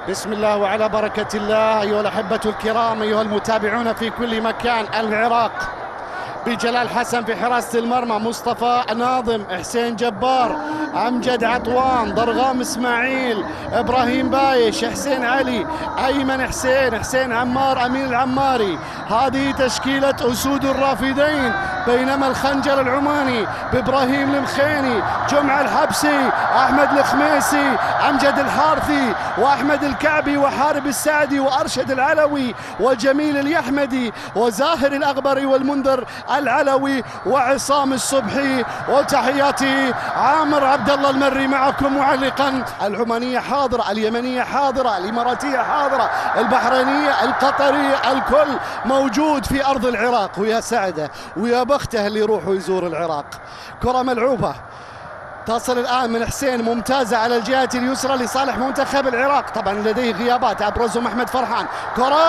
بسم الله وعلى بركة الله. أيها الأحبة الكرام، أيها المتابعون في كل مكان، العراق بجلال حسن في حراسة المرمى، مصطفى ناظم، حسين جبار، أمجد عطوان، ضرغام إسماعيل، إبراهيم بايش، حسين علي، أيمن حسين، حسين عمار، أمين العماري. هذه تشكيلة أسود الرافدين، بينما الخنجر العماني بإبراهيم المخيني، جمعة الحبسي، أحمد الخميسي، أمجد الحارثي، وأحمد الكعبي، وحارب السعدي، وأرشد العلوي، وجميل اليحمدي، وزاهر الأغبري، والمنذر العلوي، وعصام الصبحي. وتحياتي عامر عبد الله المري معكم معلقا. العمانية حاضرة، اليمنية حاضرة، الإماراتية حاضرة، البحرينية، القطرية، الكل موجود في أرض العراق. ويا سعده ويا بخته اللي يروح ويزور العراق. كرة ملعوبة تصل الآن من حسين، ممتازة على الجهة اليسرى لصالح منتخب العراق، طبعا لديه غيابات أبرزهم أحمد فرحان. كرة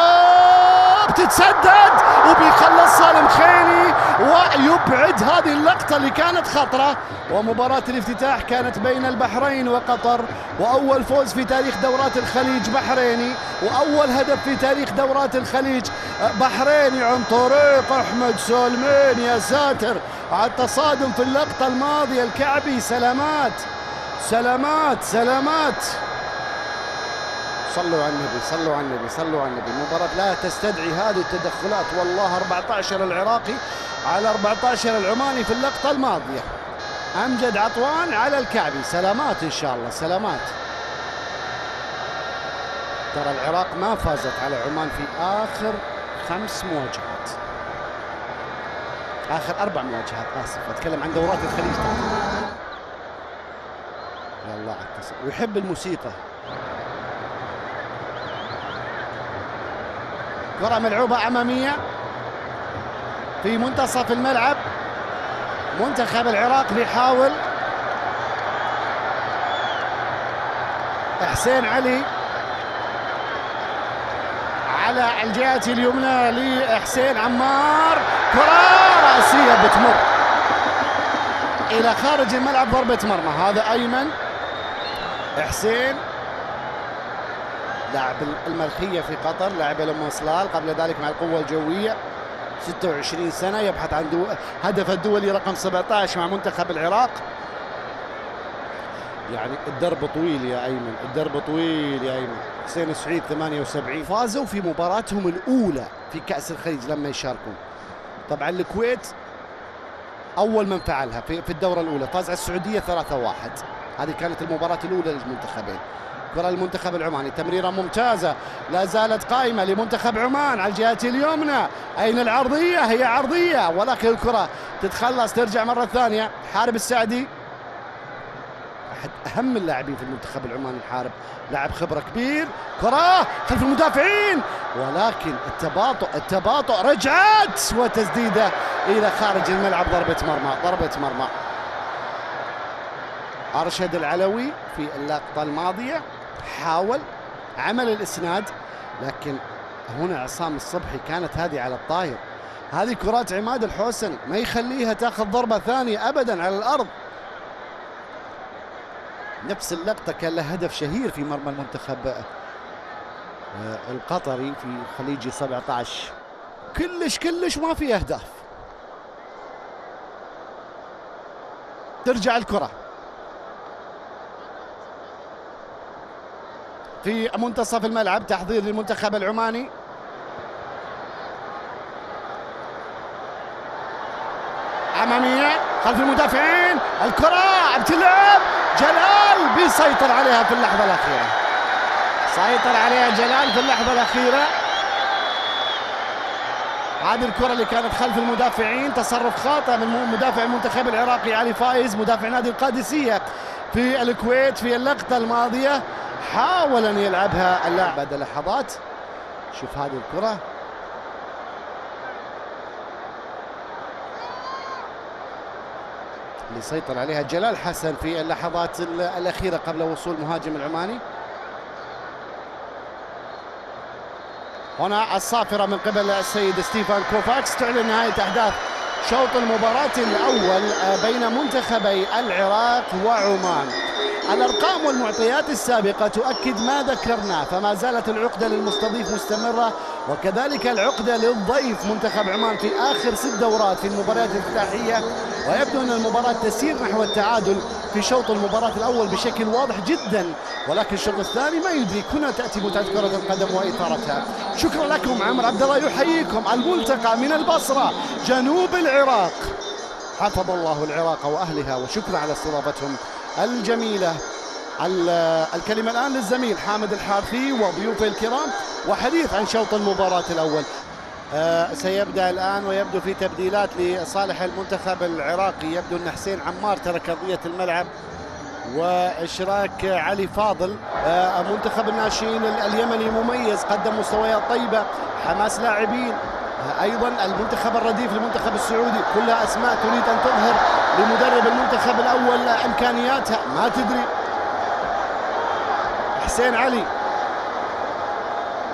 بتتسدد وبيخلصها المخيني ويبعد هذه اللقطة اللي كانت خطرة. ومباراة الافتتاح كانت بين البحرين وقطر، وأول فوز في تاريخ دورات الخليج بحريني، وأول هدف في تاريخ دورات الخليج بحريني عن طريق أحمد سالمين. يا ساتر على التصادم في اللقطة الماضية. الكعبي سلامات سلامات سلامات. صلوا على النبي، صلوا على النبي، صلوا على النبي. المباراة لا تستدعي هذه التدخلات والله. 14 العراقي على 14 العماني في اللقطة الماضية. أمجد عطوان على الكعبي، سلامات إن شاء الله، سلامات. ترى العراق ما فازت على عمان في آخر 5 مواجهات، آخر 4 مواجهات، آسف أتكلم عن دورات الخليج. يا الله على التصوير، ويحب الموسيقى. كرة ملعوبة أمامية في منتصف الملعب. منتخب العراق بيحاول. حسين علي على الجهة اليمنى لحسين عمار، كرة رأسية بتمر إلى خارج الملعب، ضربة مرمى. هذا أيمن حسين، لاعب الملخية في قطر، لاعب الأم صلال، قبل ذلك مع القوة الجوية، 26 سنة، يبحث عن هدف الدولي رقم 17 مع منتخب العراق. يعني الدرب طويل يا أيمن، الدرب طويل يا أيمن. حسين السعيد 78 فازوا في مباراتهم الأولى في كأس الخليج لما يشاركون. طبعا الكويت أول من فعلها في الدورة الأولى، فاز على السعودية 3-1. هذه كانت المباراة الأولى للمنتخبين. كرة المنتخب العماني، تمريرة ممتازة لا زالت قائمة لمنتخب عمان على الجهة اليمنى. أين العرضية؟ هي عرضية، ولكن الكرة تتخلص ترجع مرة ثانية. حارب السعدي أحد أهم اللاعبين في المنتخب العماني، حارب لاعب خبرة كبير. كرة خلف المدافعين، ولكن التباطؤ رجعت وتسديدة إلى خارج الملعب، ضربة مرمى، ضربة مرمى. أرشد العلوي في اللقطة الماضية حاول عمل الإسناد، لكن هنا عصام الصبحي كانت هذه على الطاير. هذه كرات عماد الحوسني ما يخليها تاخذ ضربة ثانية أبدا على الأرض. نفس اللقطة كان له هدف شهير في مرمى المنتخب القطري في خليجي 17. كلش ما في أهداف. ترجع الكرة في منتصف الملعب، تحضير للمنتخب العماني. أمامية خلف المدافعين، الكرة بتلعب، جلال بيسيطر عليها في اللحظة الأخيرة، سيطر عليها جلال في اللحظة الأخيرة. هذه الكرة اللي كانت خلف المدافعين، تصرف خاطئ من مدافع المنتخب العراقي علي فايز، مدافع نادي القادسية في الكويت في اللقطة الماضية. حاول أن يلعبها اللاعب بعد لحظات. شوف هذه الكرة، اللي سيطر عليها جلال حسن في اللحظات الأخيرة قبل وصول مهاجم العماني. هنا الصافرة من قبل السيد ستيفان كوفاكس تعلن نهاية أحداث شوط المباراة الأول بين منتخبي العراق وعمان. الأرقام والمعطيات السابقة تؤكد ما ذكرناه، فما زالت العقدة للمستضيف مستمرة، وكذلك العقدة للضيف منتخب عمان في آخر 6 دورات في المباريات الافتتاحية، ويبدو أن المباراة تسير نحو التعادل في شوط المباراة الأول بشكل واضح جدا، ولكن الشوط الثاني ما يدرك. هنا تأتي متعة كرة القدم وإثارتها. شكرا لكم. عمرو عبد الله يحييكم. الملتقى من البصرة جنوب العراق. حفظ الله العراق وأهلها، وشكرا على استضافتهم الجميلة. الكلمة الآن للزميل حامد الحارثي وضيوفه الكرام وحديث عن شوط المباراة الأول. سيبدأ الآن ويبدو في تبديلات لصالح المنتخب العراقي. يبدو أن حسين عمار ترك أرضية الملعب وإشراك علي فاضل. منتخب الناشئين اليمني مميز، قدم مستويات طيبة، حماس لاعبين. أيضا المنتخب الرديف المنتخب السعودي، كلها أسماء تريد أن تظهر لمدرب المنتخب الأول إمكانياتها، ما تدري. حسين علي،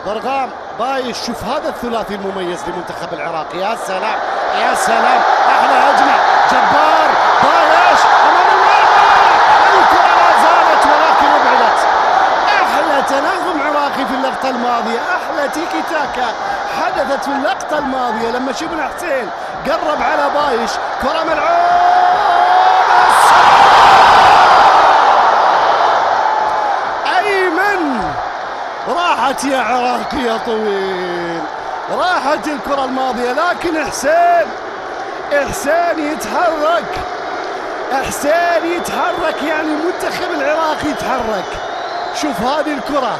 ضرغام، بايش. شوف هذا الثلاثي المميز لمنتخب العراق. يا سلام يا سلام، احلى هجمه. جبار، بايش امام المرمى، الكره لا زالت ولكن ابعدت. احلى تناغم عراقي في اللقطه الماضيه، احلى تيكي تاكا حدثت في اللقطه الماضيه لما شفنا حسين قرب على بايش، كره ملعوبه. ايمن، راحت يا عراقي يا طويل، راحت الكرة الماضية، لكن حسين يتحرك، حسين يتحرك، يعني المنتخب العراقي يتحرك. شوف هذه الكرة،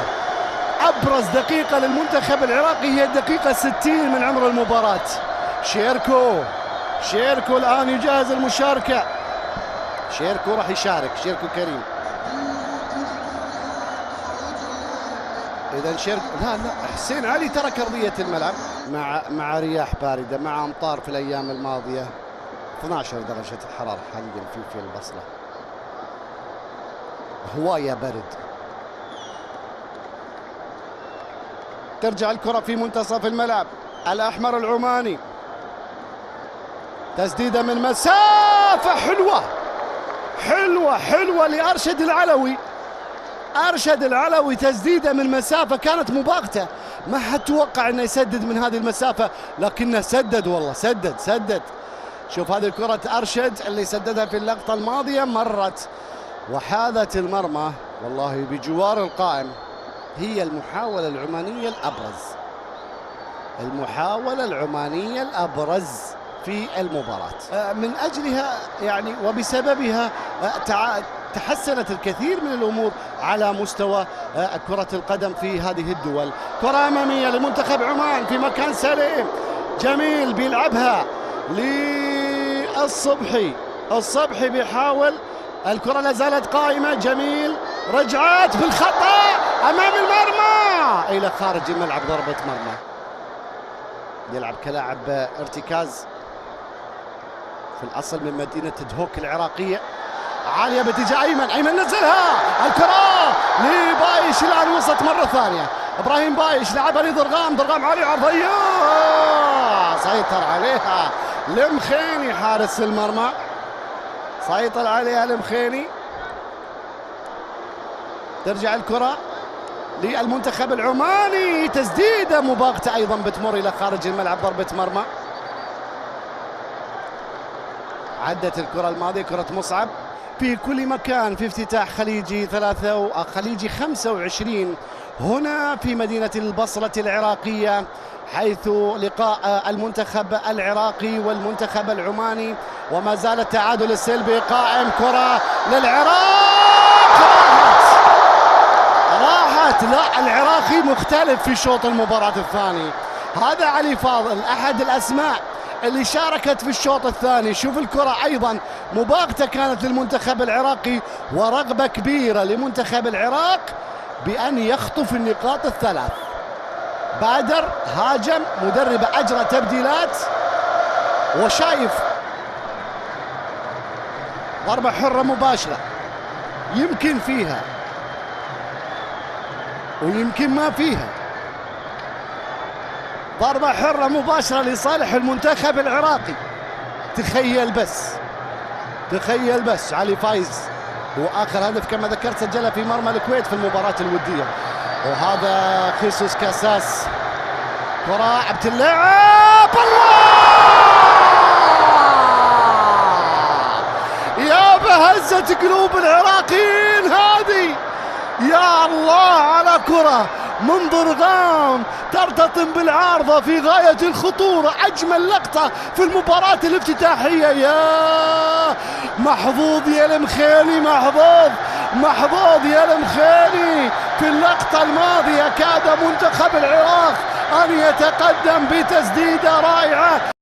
أبرز دقيقة للمنتخب العراقي هي الدقيقة 60 من عمر المباراة. شيركو الآن يجهز المشاركة. شيركو راح يشارك، شيركو كريم. إذا لا حسين علي ترك أرضية الملعب مع رياح باردة، مع أمطار في الأيام الماضية. 12 درجة الحرارة حاليا في البصرة، هواية برد. ترجع الكرة في منتصف الملعب. الأحمر العماني، تسديدة من مسافة حلوة لأرشد العلوي. أرشد العلوي تسديدة من مسافة كانت مباغتة، ما حد توقع أنه يسدد من هذه المسافة، لكنه سدد، والله سدد. شوف هذه الكرة أرشد اللي سددها في اللقطة الماضية، مرت وحاذت المرمى، والله بجوار القائم. هي المحاولة العمانية الأبرز في المباراة، من أجلها يعني وبسببها تحسنت الكثير من الأمور على مستوى كرة القدم في هذه الدول. كرة أمامية لمنتخب عمان في مكان سليم، جميل بيلعبها للصبحي بيحاول، الكرة لا زالت قائمة، جميل، رجعات بالخطأ أمام المرمى إلى خارج الملعب، ضربة مرمى. يلعب كلاعب ارتكاز في الأصل من مدينة دهوك العراقية. عالية باتجاه أيمن نزلها، الكرة لبايش الآن وصلت مرة ثانية. إبراهيم بايش لعبها لضرغام عالية عرضية، سيطر عليها المخيني حارس المرمى، سيطر عليها المخيني. ترجع الكرة للمنتخب العماني، تسديدة مباغتة أيضا بتمر إلى خارج الملعب، ضربة مرمى. عدت الكرة الماضية، كرة مصعب في كل مكان في افتتاح خليجي 25 هنا في مدينة البصرة العراقية، حيث لقاء المنتخب العراقي والمنتخب العماني، وما زال التعادل السلبي قائم. كرة للعراق، راحت. لا، العراقي مختلف في شوط المباراة الثاني. هذا علي فاضل أحد الأسماء اللي شاركت في الشوط الثاني. شوف الكرة أيضا مباغتة كانت للمنتخب العراقي، ورغبة كبيرة لمنتخب العراق بأن يخطف النقاط الثلاث. بادر، هاجم، مدرب أجرى تبديلات، وشايف ضربة حرة مباشرة، يمكن فيها ويمكن ما فيها. ضربة حرة مباشرة لصالح المنتخب العراقي. تخيل بس علي فايز واخر هدف كما ذكرت سجلها في مرمى الكويت في المباراة الودية. وهذا خيسوس كاساس، كرة عبد اللعب، الله يا بهزة قلوب العراقيين هذه، يا الله على كرة من ضرغام ترتطم بالعارضة في غاية الخطورة، أجمل لقطة في المباراة الافتتاحية. يا محظوظ يا المخيلي، محظوظ يا المخيلي. في اللقطة الماضية كاد منتخب العراق أن يتقدم بتسديدة رائعة